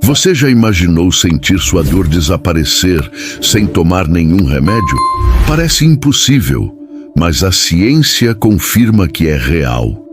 Você já imaginou sentir sua dor desaparecer sem tomar nenhum remédio? Parece impossível, mas a ciência confirma que é real.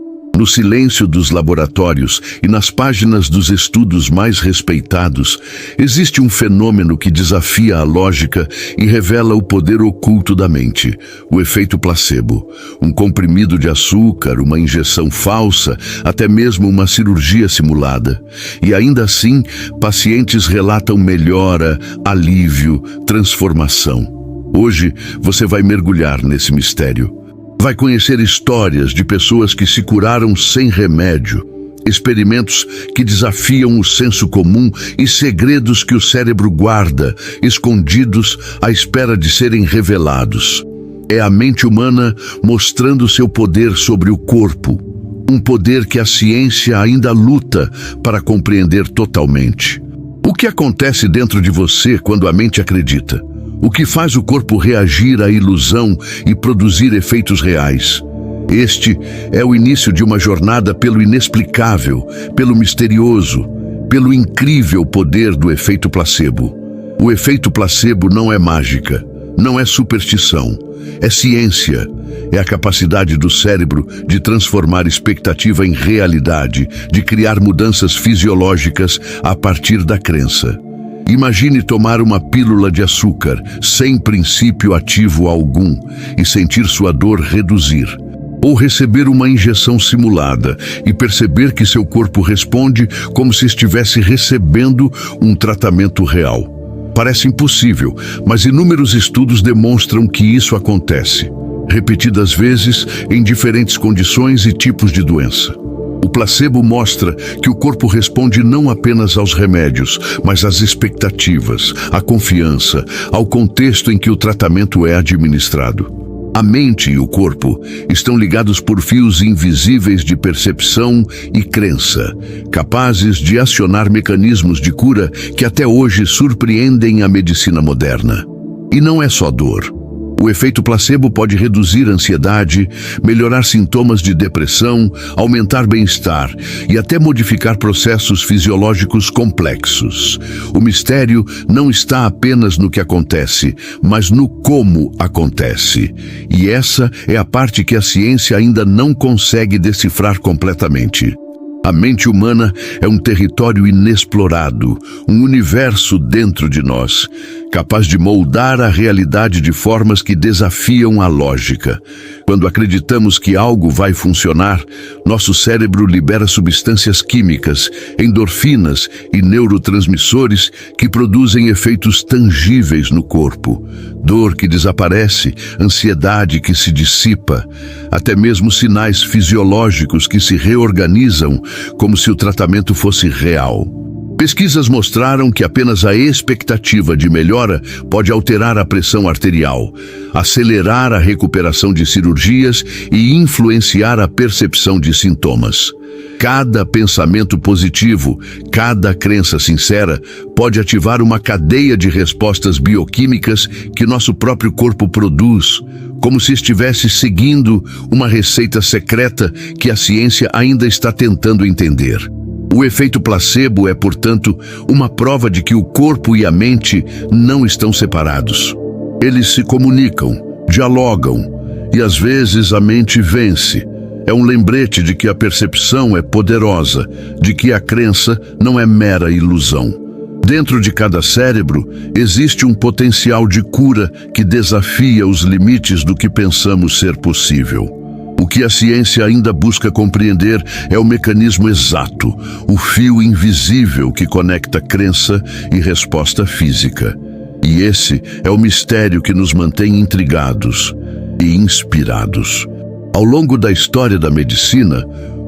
No silêncio dos laboratórios e nas páginas dos estudos mais respeitados, existe um fenômeno que desafia a lógica e revela o poder oculto da mente, o efeito placebo. Um comprimido de açúcar, uma injeção falsa, até mesmo uma cirurgia simulada. E ainda assim, pacientes relatam melhora, alívio, transformação. Hoje, você vai mergulhar nesse mistério. Vai conhecer histórias de pessoas que se curaram sem remédio, experimentos que desafiam o senso comum e segredos que o cérebro guarda, escondidos à espera de serem revelados. É a mente humana mostrando seu poder sobre o corpo, um poder que a ciência ainda luta para compreender totalmente. O que acontece dentro de você quando a mente acredita? O que faz o corpo reagir à ilusão e produzir efeitos reais? Este é o início de uma jornada pelo inexplicável, pelo misterioso, pelo incrível poder do efeito placebo. O efeito placebo não é mágica, não é superstição, é ciência. É a capacidade do cérebro de transformar expectativa em realidade, de criar mudanças fisiológicas a partir da crença. Imagine tomar uma pílula de açúcar, sem princípio ativo algum, e sentir sua dor reduzir. Ou receber uma injeção simulada e perceber que seu corpo responde como se estivesse recebendo um tratamento real. Parece impossível, mas inúmeros estudos demonstram que isso acontece, repetidas vezes, em diferentes condições e tipos de doença. O placebo mostra que o corpo responde não apenas aos remédios, mas às expectativas, à confiança, ao contexto em que o tratamento é administrado. A mente e o corpo estão ligados por fios invisíveis de percepção e crença, capazes de acionar mecanismos de cura que até hoje surpreendem a medicina moderna. E não é só dor. O efeito placebo pode reduzir a ansiedade, melhorar sintomas de depressão, aumentar bem-estar e até modificar processos fisiológicos complexos. O mistério não está apenas no que acontece, mas no como acontece. E essa é a parte que a ciência ainda não consegue decifrar completamente. A mente humana é um território inexplorado, um universo dentro de nós, capaz de moldar a realidade de formas que desafiam a lógica. Quando acreditamos que algo vai funcionar, nosso cérebro libera substâncias químicas, endorfinas e neurotransmissores que produzem efeitos tangíveis no corpo. Dor que desaparece, ansiedade que se dissipa, até mesmo sinais fisiológicos que se reorganizam como se o tratamento fosse real. Pesquisas mostraram que apenas a expectativa de melhora pode alterar a pressão arterial, acelerar a recuperação de cirurgias e influenciar a percepção de sintomas. Cada pensamento positivo, cada crença sincera, pode ativar uma cadeia de respostas bioquímicas que nosso próprio corpo produz, como se estivesse seguindo uma receita secreta que a ciência ainda está tentando entender. O efeito placebo é, portanto, uma prova de que o corpo e a mente não estão separados. Eles se comunicam, dialogam, e às vezes a mente vence. É um lembrete de que a percepção é poderosa, de que a crença não é mera ilusão. Dentro de cada cérebro existe um potencial de cura que desafia os limites do que pensamos ser possível. O que a ciência ainda busca compreender é o mecanismo exato, o fio invisível que conecta crença e resposta física. E esse é o mistério que nos mantém intrigados e inspirados. Ao longo da história da medicina,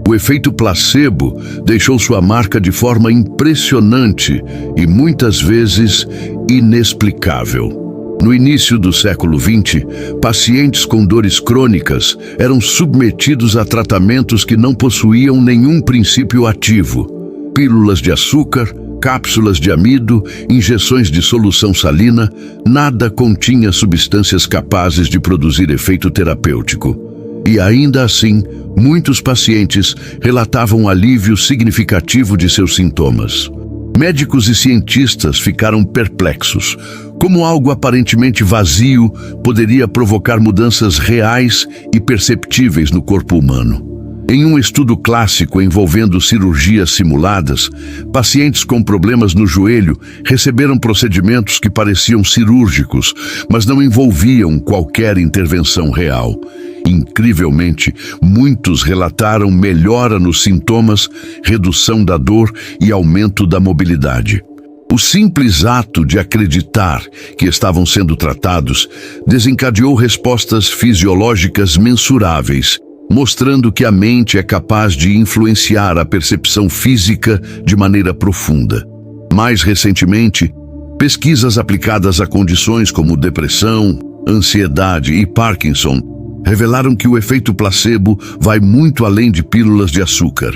o efeito placebo deixou sua marca de forma impressionante e muitas vezes inexplicável. No início do século XX, pacientes com dores crônicas eram submetidos a tratamentos que não possuíam nenhum princípio ativo. Pílulas de açúcar, cápsulas de amido, injeções de solução salina, nada continha substâncias capazes de produzir efeito terapêutico. E ainda assim, muitos pacientes relatavam alívio significativo de seus sintomas. Médicos e cientistas ficaram perplexos. Como algo aparentemente vazio poderia provocar mudanças reais e perceptíveis no corpo humano? Em um estudo clássico envolvendo cirurgias simuladas, pacientes com problemas no joelho receberam procedimentos que pareciam cirúrgicos, mas não envolviam qualquer intervenção real. Incrivelmente, muitos relataram melhora nos sintomas, redução da dor e aumento da mobilidade. O simples ato de acreditar que estavam sendo tratados desencadeou respostas fisiológicas mensuráveis, mostrando que a mente é capaz de influenciar a percepção física de maneira profunda. Mais recentemente, pesquisas aplicadas a condições como depressão, ansiedade e Parkinson revelaram que o efeito placebo vai muito além de pílulas de açúcar.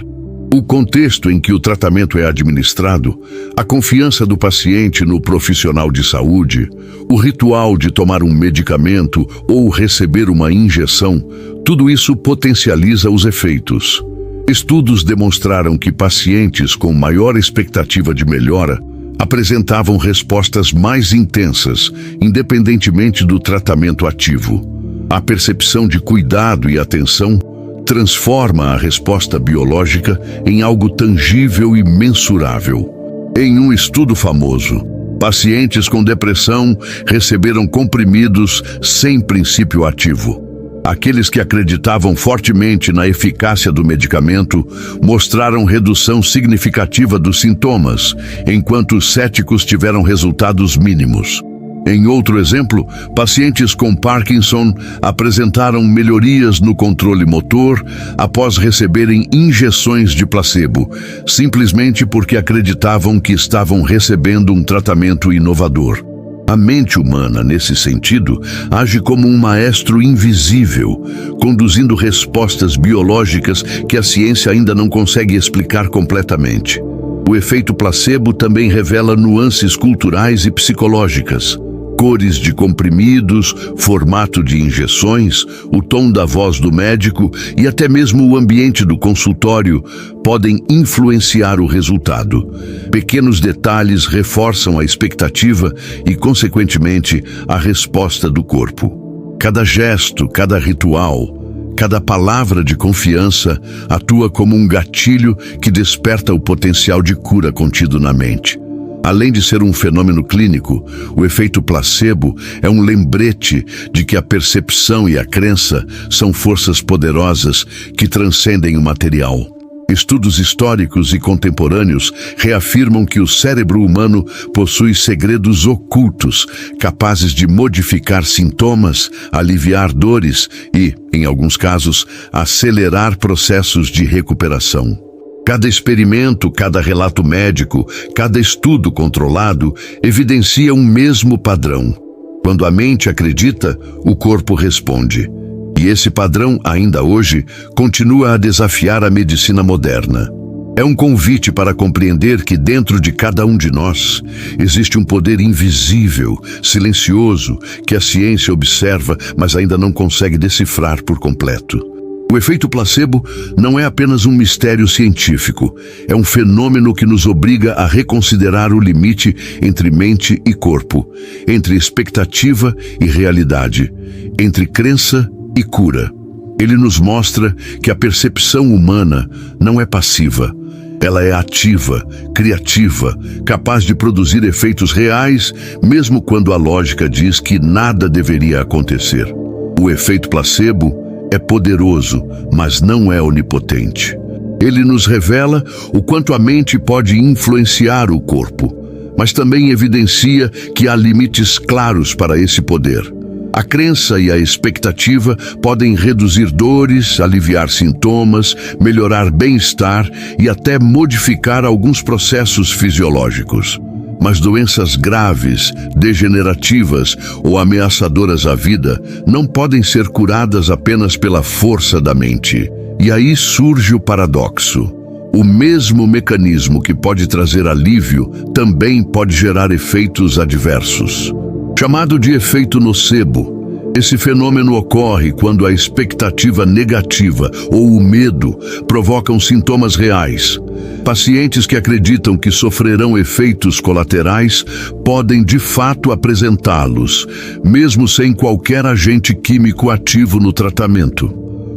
O contexto em que o tratamento é administrado, a confiança do paciente no profissional de saúde, o ritual de tomar um medicamento ou receber uma injeção, tudo isso potencializa os efeitos. Estudos demonstraram que pacientes com maior expectativa de melhora apresentavam respostas mais intensas, independentemente do tratamento ativo. A percepção de cuidado e atenção transforma a resposta biológica em algo tangível e mensurável. Em um estudo famoso, pacientes com depressão receberam comprimidos sem princípio ativo. Aqueles que acreditavam fortemente na eficácia do medicamento mostraram redução significativa dos sintomas, enquanto os céticos tiveram resultados mínimos. Em outro exemplo, pacientes com Parkinson apresentaram melhorias no controle motor após receberem injeções de placebo, simplesmente porque acreditavam que estavam recebendo um tratamento inovador. A mente humana, nesse sentido, age como um maestro invisível, conduzindo respostas biológicas que a ciência ainda não consegue explicar completamente. O efeito placebo também revela nuances culturais e psicológicas. Cores de comprimidos, formato de injeções, o tom da voz do médico e até mesmo o ambiente do consultório podem influenciar o resultado. Pequenos detalhes reforçam a expectativa e, consequentemente, a resposta do corpo. Cada gesto, cada ritual, cada palavra de confiança atua como um gatilho que desperta o potencial de cura contido na mente. Além de ser um fenômeno clínico, o efeito placebo é um lembrete de que a percepção e a crença são forças poderosas que transcendem o material. Estudos históricos e contemporâneos reafirmam que o cérebro humano possui segredos ocultos, capazes de modificar sintomas, aliviar dores e, em alguns casos, acelerar processos de recuperação. Cada experimento, cada relato médico, cada estudo controlado evidencia um mesmo padrão. Quando a mente acredita, o corpo responde. E esse padrão, ainda hoje, continua a desafiar a medicina moderna. É um convite para compreender que dentro de cada um de nós existe um poder invisível, silencioso, que a ciência observa, mas ainda não consegue decifrar por completo. O efeito placebo não é apenas um mistério científico, é um fenômeno que nos obriga a reconsiderar o limite entre mente e corpo, entre expectativa e realidade, entre crença e cura. Ele nos mostra que a percepção humana não é passiva, ela é ativa, criativa, capaz de produzir efeitos reais, mesmo quando a lógica diz que nada deveria acontecer. O efeito placebo é poderoso, mas não é onipotente. Ele nos revela o quanto a mente pode influenciar o corpo, mas também evidencia que há limites claros para esse poder. A crença e a expectativa podem reduzir dores, aliviar sintomas, melhorar bem-estar e até modificar alguns processos fisiológicos. Mas doenças graves, degenerativas ou ameaçadoras à vida não podem ser curadas apenas pela força da mente. E aí surge o paradoxo. O mesmo mecanismo que pode trazer alívio também pode gerar efeitos adversos. Chamado de efeito nocebo, esse fenômeno ocorre quando a expectativa negativa ou o medo provocam sintomas reais, Pacientes que acreditam que sofrerão efeitos colaterais podem de fato apresentá-los, mesmo sem qualquer agente químico ativo no tratamento.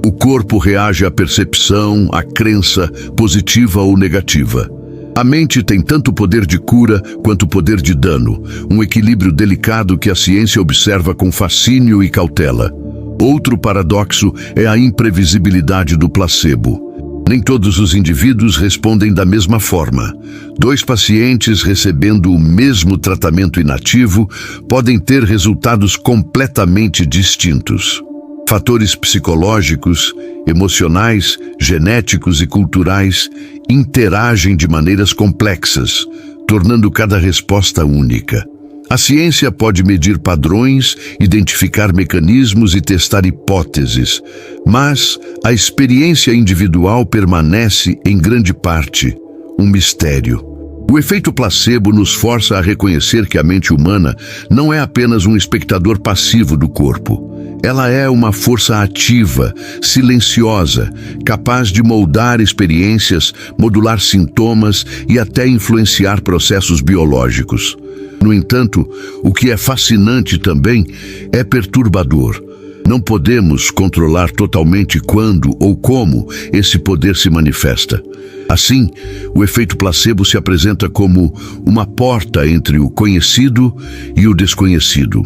O corpo reage à percepção, à crença, positiva ou negativa. A mente tem tanto poder de cura quanto poder de dano, um equilíbrio delicado que a ciência observa com fascínio e cautela. Outro paradoxo é a imprevisibilidade do placebo. Nem todos os indivíduos respondem da mesma forma. 2 pacientes recebendo o mesmo tratamento inativo podem ter resultados completamente distintos. Fatores psicológicos, emocionais, genéticos e culturais interagem de maneiras complexas, tornando cada resposta única. A ciência pode medir padrões, identificar mecanismos e testar hipóteses, mas a experiência individual permanece, em grande parte, um mistério. O efeito placebo nos força a reconhecer que a mente humana não é apenas um espectador passivo do corpo. Ela é uma força ativa, silenciosa, capaz de moldar experiências, modular sintomas e até influenciar processos biológicos. No entanto, o que é fascinante também é perturbador. Não podemos controlar totalmente quando ou como esse poder se manifesta. Assim, o efeito placebo se apresenta como uma porta entre o conhecido e o desconhecido.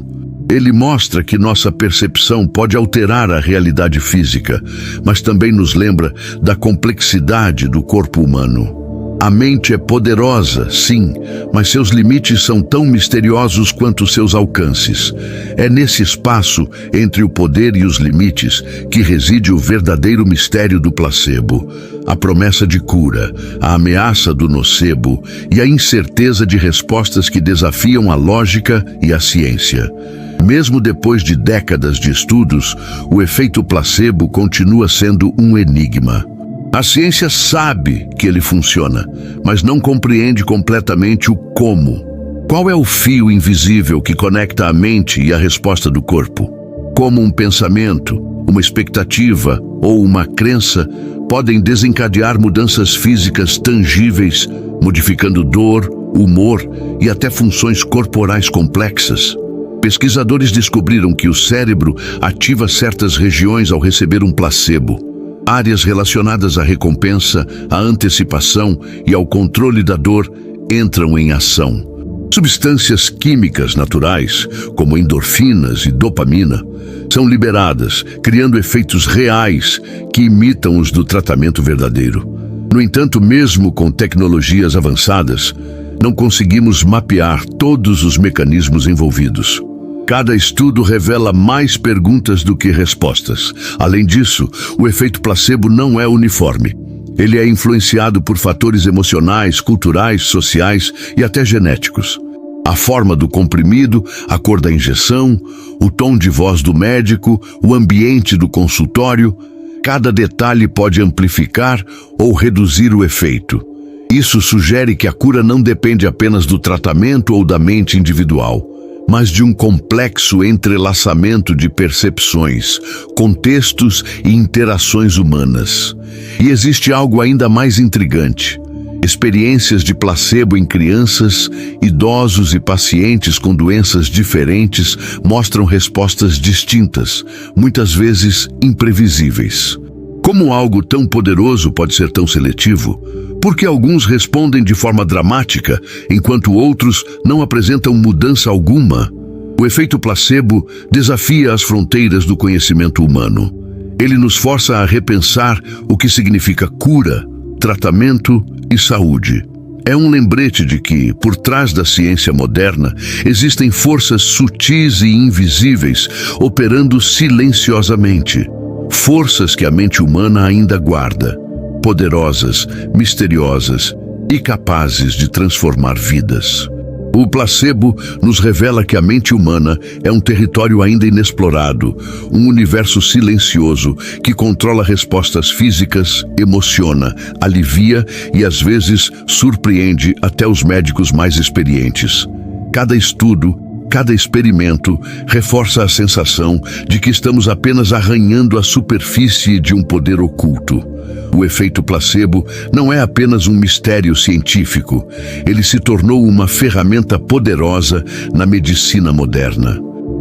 Ele mostra que nossa percepção pode alterar a realidade física, mas também nos lembra da complexidade do corpo humano. A mente é poderosa, sim, mas seus limites são tão misteriosos quanto seus alcances. É nesse espaço, entre o poder e os limites, que reside o verdadeiro mistério do placebo. A promessa de cura, a ameaça do nocebo e a incerteza de respostas que desafiam a lógica e a ciência. Mesmo depois de décadas de estudos, o efeito placebo continua sendo um enigma. A ciência sabe que ele funciona, mas não compreende completamente o como. Qual é o fio invisível que conecta a mente e a resposta do corpo? Como um pensamento, uma expectativa ou uma crença podem desencadear mudanças físicas tangíveis, modificando dor, humor e até funções corporais complexas. Pesquisadores descobriram que o cérebro ativa certas regiões ao receber um placebo. Áreas relacionadas à recompensa, à antecipação e ao controle da dor entram em ação. Substâncias químicas naturais, como endorfinas e dopamina, são liberadas, criando efeitos reais que imitam os do tratamento verdadeiro. No entanto, mesmo com tecnologias avançadas, não conseguimos mapear todos os mecanismos envolvidos. Cada estudo revela mais perguntas do que respostas. Além disso, o efeito placebo não é uniforme. Ele é influenciado por fatores emocionais, culturais, sociais e até genéticos. A forma do comprimido, a cor da injeção, o tom de voz do médico, o ambiente do consultório, cada detalhe pode amplificar ou reduzir o efeito. Isso sugere que a cura não depende apenas do tratamento ou da mente individual, mas de um complexo entrelaçamento de percepções, contextos e interações humanas. E existe algo ainda mais intrigante. Experiências de placebo em crianças, idosos e pacientes com doenças diferentes mostram respostas distintas, muitas vezes imprevisíveis. Como algo tão poderoso pode ser tão seletivo? Porque alguns respondem de forma dramática, enquanto outros não apresentam mudança alguma. O efeito placebo desafia as fronteiras do conhecimento humano. Ele nos força a repensar o que significa cura, tratamento e saúde. É um lembrete de que, por trás da ciência moderna, existem forças sutis e invisíveis operando silenciosamente. Forças que a mente humana ainda guarda, poderosas, misteriosas e capazes de transformar vidas. O placebo nos revela que a mente humana é um território ainda inexplorado, um universo silencioso que controla respostas físicas, emociona, alivia e às vezes surpreende até os médicos mais experientes. Cada estudo, Cada experimento reforça a sensação de que estamos apenas arranhando a superfície de um poder oculto. O efeito placebo não é apenas um mistério científico, ele se tornou uma ferramenta poderosa na medicina moderna.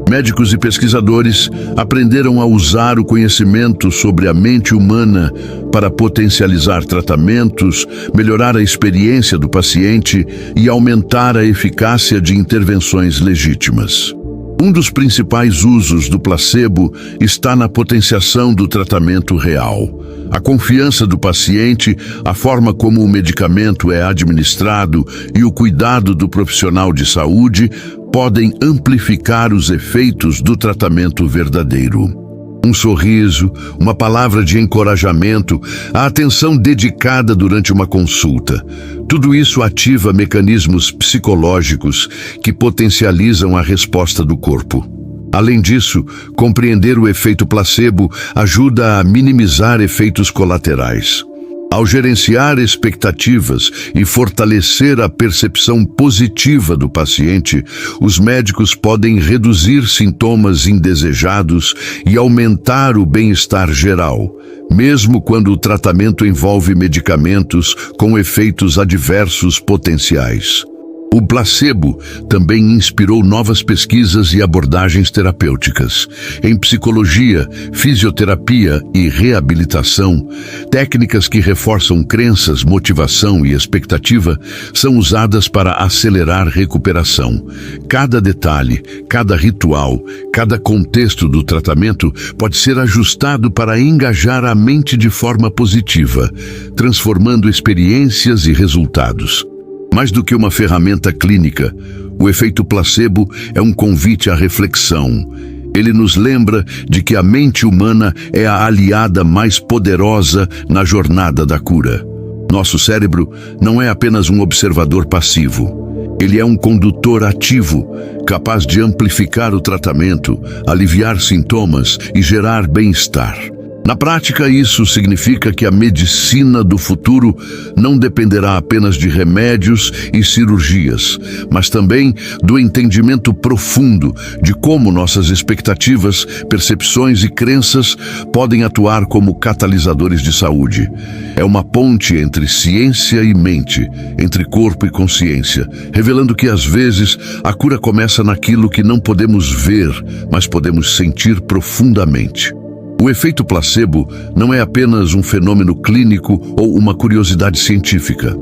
Médicos e pesquisadores aprenderam a usar o conhecimento sobre a mente humana para potencializar tratamentos, melhorar a experiência do paciente e aumentar a eficácia de intervenções legítimas. Um dos principais usos do placebo está na potenciação do tratamento real. A confiança do paciente, a forma como o medicamento é administrado e o cuidado do profissional de saúde podem amplificar os efeitos do tratamento verdadeiro. Um sorriso, uma palavra de encorajamento, a atenção dedicada durante uma consulta. Tudo isso ativa mecanismos psicológicos que potencializam a resposta do corpo. Além disso, compreender o efeito placebo ajuda a minimizar efeitos colaterais. Ao gerenciar expectativas e fortalecer a percepção positiva do paciente, os médicos podem reduzir sintomas indesejados e aumentar o bem-estar geral, mesmo quando o tratamento envolve medicamentos com efeitos adversos potenciais. O placebo também inspirou novas pesquisas e abordagens terapêuticas. Em psicologia, fisioterapia e reabilitação, técnicas que reforçam crenças, motivação e expectativa são usadas para acelerar recuperação. Cada detalhe, cada ritual, cada contexto do tratamento pode ser ajustado para engajar a mente de forma positiva, transformando experiências e resultados. Mais do que uma ferramenta clínica, o efeito placebo é um convite à reflexão. Ele nos lembra de que a mente humana é a aliada mais poderosa na jornada da cura. Nosso cérebro não é apenas um observador passivo. Ele é um condutor ativo, capaz de amplificar o tratamento, aliviar sintomas e gerar bem-estar. Na prática, isso significa que a medicina do futuro não dependerá apenas de remédios e cirurgias, mas também do entendimento profundo de como nossas expectativas, percepções e crenças podem atuar como catalisadores de saúde. É uma ponte entre ciência e mente, entre corpo e consciência, revelando que às vezes a cura começa naquilo que não podemos ver, mas podemos sentir profundamente. O efeito placebo não é apenas um fenômeno clínico ou uma curiosidade científica.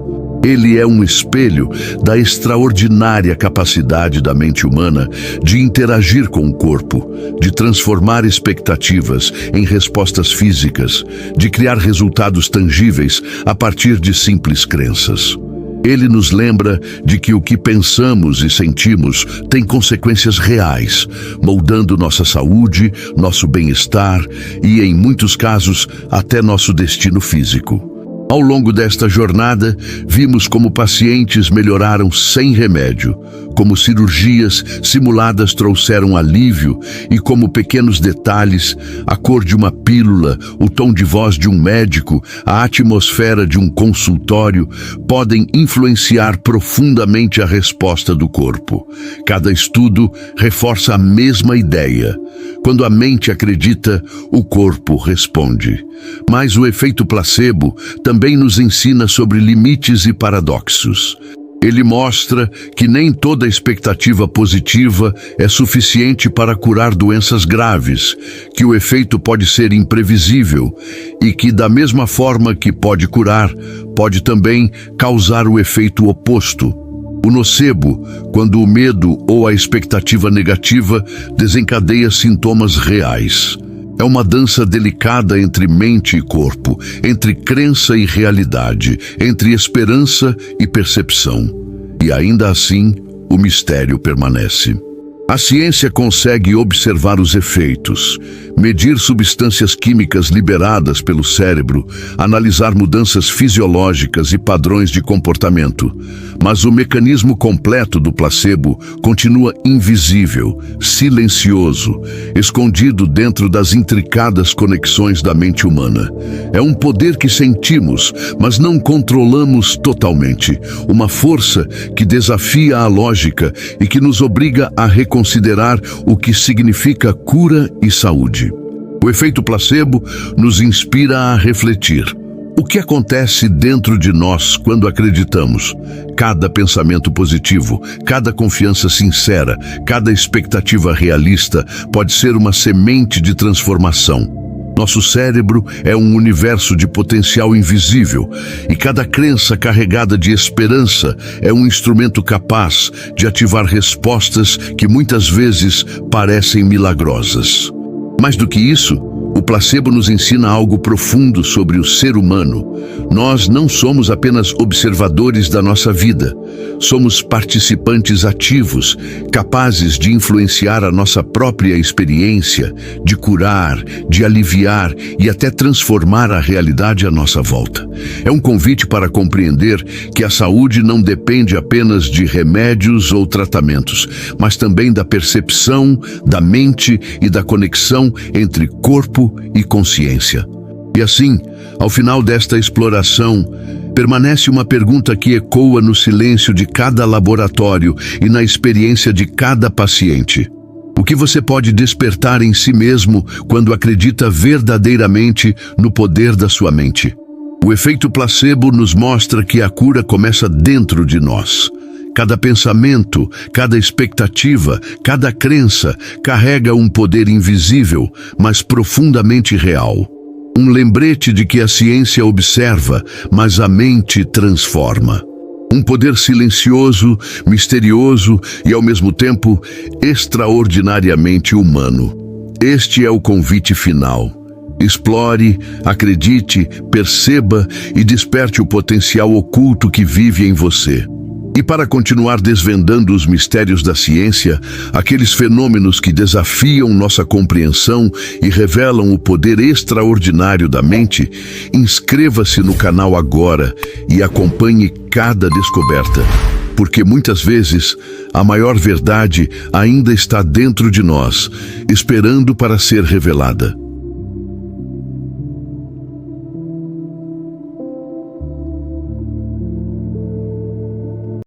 Ele é um espelho da extraordinária capacidade da mente humana de interagir com o corpo, de transformar expectativas em respostas físicas, de criar resultados tangíveis a partir de simples crenças. Ele nos lembra de que o que pensamos e sentimos tem consequências reais, moldando nossa saúde, nosso bem-estar e, em muitos casos, até nosso destino físico. Ao longo desta jornada, vimos como pacientes melhoraram sem remédio, como cirurgias simuladas trouxeram alívio e como pequenos detalhes, a cor de uma pílula, o tom de voz de um médico, a atmosfera de um consultório, podem influenciar profundamente a resposta do corpo. Cada estudo reforça a mesma ideia. Quando a mente acredita, o corpo responde. Mas o efeito placebo também nos ensina sobre limites e paradoxos. Ele mostra que nem toda expectativa positiva é suficiente para curar doenças graves, que o efeito pode ser imprevisível e que, da mesma forma que pode curar, pode também causar o efeito oposto. O nocebo, quando o medo ou a expectativa negativa desencadeia sintomas reais. É uma dança delicada entre mente e corpo, entre crença e realidade, entre esperança e percepção. E ainda assim, o mistério permanece. A ciência consegue observar os efeitos, medir substâncias químicas liberadas pelo cérebro, analisar mudanças fisiológicas e padrões de comportamento. Mas o mecanismo completo do placebo continua invisível, silencioso, escondido dentro das intricadas conexões da mente humana. É um poder que sentimos, mas não controlamos totalmente. Uma força que desafia a lógica e que nos obriga a reconsiderar o que significa cura e saúde. O efeito placebo nos inspira a refletir. O que acontece dentro de nós quando acreditamos? Cada pensamento positivo, cada confiança sincera, cada expectativa realista pode ser uma semente de transformação. Nosso cérebro é um universo de potencial invisível e cada crença carregada de esperança é um instrumento capaz de ativar respostas que muitas vezes parecem milagrosas. Mais do que isso, o placebo nos ensina algo profundo sobre o ser humano. Nós não somos apenas observadores da nossa vida. Somos participantes ativos, capazes de influenciar a nossa própria experiência, de curar, de aliviar e até transformar a realidade à nossa volta. É um convite para compreender que a saúde não depende apenas de remédios ou tratamentos, mas também da percepção, da mente e da conexão entre corpo e consciência. E assim, ao final desta exploração, permanece uma pergunta que ecoa no silêncio de cada laboratório e na experiência de cada paciente. O que você pode despertar em si mesmo quando acredita verdadeiramente no poder da sua mente? O efeito placebo nos mostra que a cura começa dentro de nós. Cada pensamento, cada expectativa, cada crença carrega um poder invisível, mas profundamente real. Um lembrete de que a ciência observa, mas a mente transforma. Um poder silencioso, misterioso e, ao mesmo tempo, extraordinariamente humano. Este é o convite final. Explore, acredite, perceba e desperte o potencial oculto que vive em você. E para continuar desvendando os mistérios da ciência, aqueles fenômenos que desafiam nossa compreensão e revelam o poder extraordinário da mente, inscreva-se no canal agora e acompanhe cada descoberta, porque muitas vezes a maior verdade ainda está dentro de nós, esperando para ser revelada.